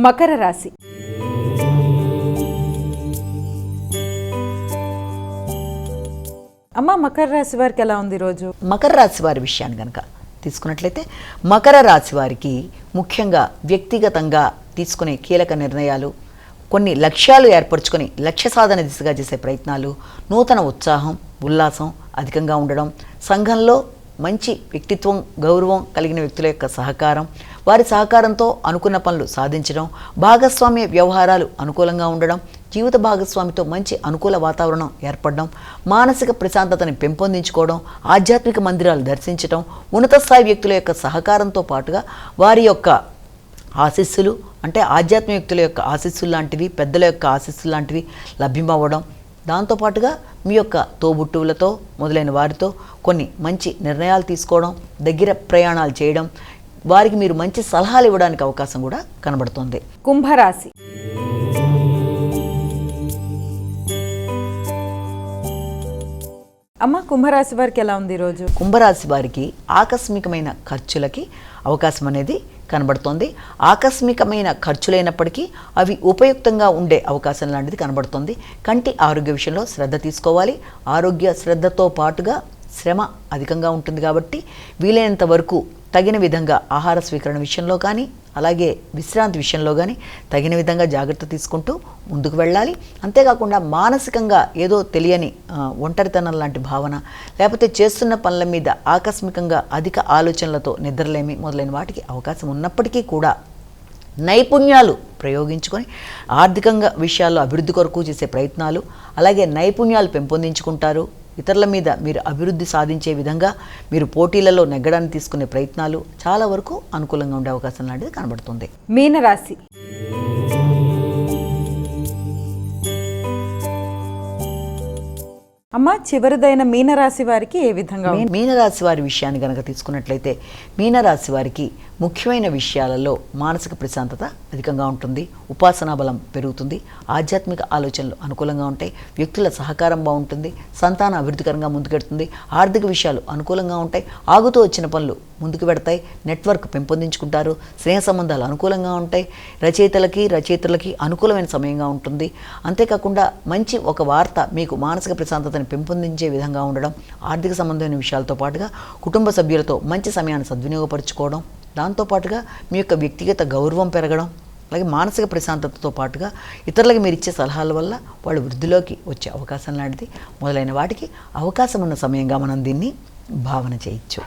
మకర రాశి. అమ్మ, మకర రాశి వారికి ఎలా ఉంది రోజు? మకర రాశి వారి విషయాన్ని కనుక తీసుకున్నట్లయితే మకర రాశి వారికి ముఖ్యంగా వ్యక్తిగతంగా తీసుకునే కీలక నిర్ణయాలు, కొన్ని లక్ష్యాలు ఏర్పరచుకొని లక్ష్య సాధన దిశగా చేసే ప్రయత్నాలు, నూతన ఉత్సాహం ఉల్లాసం అధికంగా ఉండడం, సంఘంలో మంచి వ్యక్తిత్వం గౌరవం కలిగిన వ్యక్తుల యొక్క సహకారం, వారి సహకారంతో అనుకున్న పనులు సాధించడం, భాగస్వామ్య వ్యవహారాలు అనుకూలంగా ఉండడం, జీవిత భాగస్వామితో మంచి అనుకూల వాతావరణం ఏర్పడడం, మానసిక ప్రశాంతతని పెంపొందించుకోవడం, ఆధ్యాత్మిక మందిరాలు దర్శించడం, ఉన్నత స్థాయి వ్యక్తుల యొక్క సహకారంతో పాటుగా వారి యొక్క ఆశీస్సులు అంటే ఆధ్యాత్మిక వ్యక్తుల యొక్క ఆశీస్సులు లాంటివి, పెద్దల యొక్క ఆశీస్సులు లాంటివి లభ్యమవ్వడం, దాంతోపాటుగా మీ యొక్క తోబుట్టువులతో మొదలైన వారితో కొన్ని మంచి నిర్ణయాలు తీసుకోవడం, దగ్గర ప్రయాణాలు చేయడం, వారికి మీరు మంచి సలహాలు ఇవ్వడానికి అవకాశం కూడా కనబడుతుంది. కుంభరాశి. అమ్మ, కుంభరాశి వారికి ఎలా ఉంది రోజు? కుంభరాశి వారికి ఆకస్మికమైన ఖర్చులకి అవకాశం అనేది కనబడుతోంది. ఆకస్మికమైన ఖర్చులైనప్పటికీ అవి ఉపయుక్తంగా ఉండే అవకాశం లాంటిది కనబడుతుంది. కంటి ఆరోగ్య విషయంలో శ్రద్ధ తీసుకోవాలి. ఆరోగ్య శ్రద్ధతో పాటుగా శ్రమ అధికంగా ఉంటుంది కాబట్టి వీలైనంత వరకు తగిన విధంగా ఆహార స్వీకరణ విషయంలో కానీ అలాగే విశ్రాంతి విషయంలో కానీ తగిన విధంగా జాగ్రత్త తీసుకుంటూ ముందుకు వెళ్ళాలి. అంతేకాకుండా మానసికంగా ఏదో తెలియని ఒంటరితనం లాంటి భావన, లేకపోతే చేస్తున్న పనుల మీద ఆకస్మికంగా అధిక ఆలోచనలతో నిద్రలేమి మొదలైన వాటికి అవకాశం ఉన్నప్పటికీ కూడా నైపుణ్యాలు ప్రయోగించుకొని ఆర్థికంగా విషయాల్లో అభివృద్ధి కొరకు చేసే ప్రయత్నాలు, అలాగే నైపుణ్యాలు పెంపొందించుకుంటారు. ఇతరుల మీద మీరు అభివృద్ధి సాధించే విధంగా మీరు పోటీలలో నెగ్గడానికి తీసుకునే ప్రయత్నాలు చాలా వరకు అనుకూలంగా ఉండే అవకాశం లాంటిది కనబడుతుంది. మీనరాశి. అమ్మ, చివరిదైన మీనరాశి వారికి ఏ విధంగా? మీనరాశి వారి విషయాన్ని కనుక తీసుకున్నట్లయితే మీనరాశి వారికి ముఖ్యమైన విషయాలలో మానసిక ప్రశాంతత అధికంగా ఉంటుంది, ఉపాసనా బలం పెరుగుతుంది, ఆధ్యాత్మిక ఆలోచనలు అనుకూలంగా ఉంటాయి, వ్యక్తుల సహకారం బాగుంటుంది, సంతాన అభివృద్ధికరంగా ముందుకెడుతుంది, ఆర్థిక విషయాలు అనుకూలంగా ఉంటాయి, ఆగుతూ వచ్చిన పనులు ముందుకు పెడతాయి, నెట్వర్క్ పెంపొందించుకుంటారు, స్నేహ సంబంధాలు అనుకూలంగా ఉంటాయి, రచయితలకి అనుకూలమైన సమయంగా ఉంటుంది. అంతేకాకుండా మంచి ఒక వార్త మీకు మానసిక ప్రశాంతతని పెంపొందించే విధంగా ఉండడం, ఆర్థిక సంబంధమైన విషయాలతో పాటుగా కుటుంబ సభ్యులతో మంచి సమయాన్ని సద్వినియోగపరచుకోవడం, దాంతోపాటుగా మీ యొక్క వ్యక్తిగత గౌరవం పెరగడం, అలాగే మానసిక ప్రశాంతతతో పాటుగా ఇతరులకు మీరు ఇచ్చే సలహాల వల్ల వాళ్ళు వృద్ధిలోకి వచ్చే అవకాశం లాంటిది మొదలైన వాటికి అవకాశం ఉన్న సమయంగా మనం దీన్ని భావన చేయొచ్చు.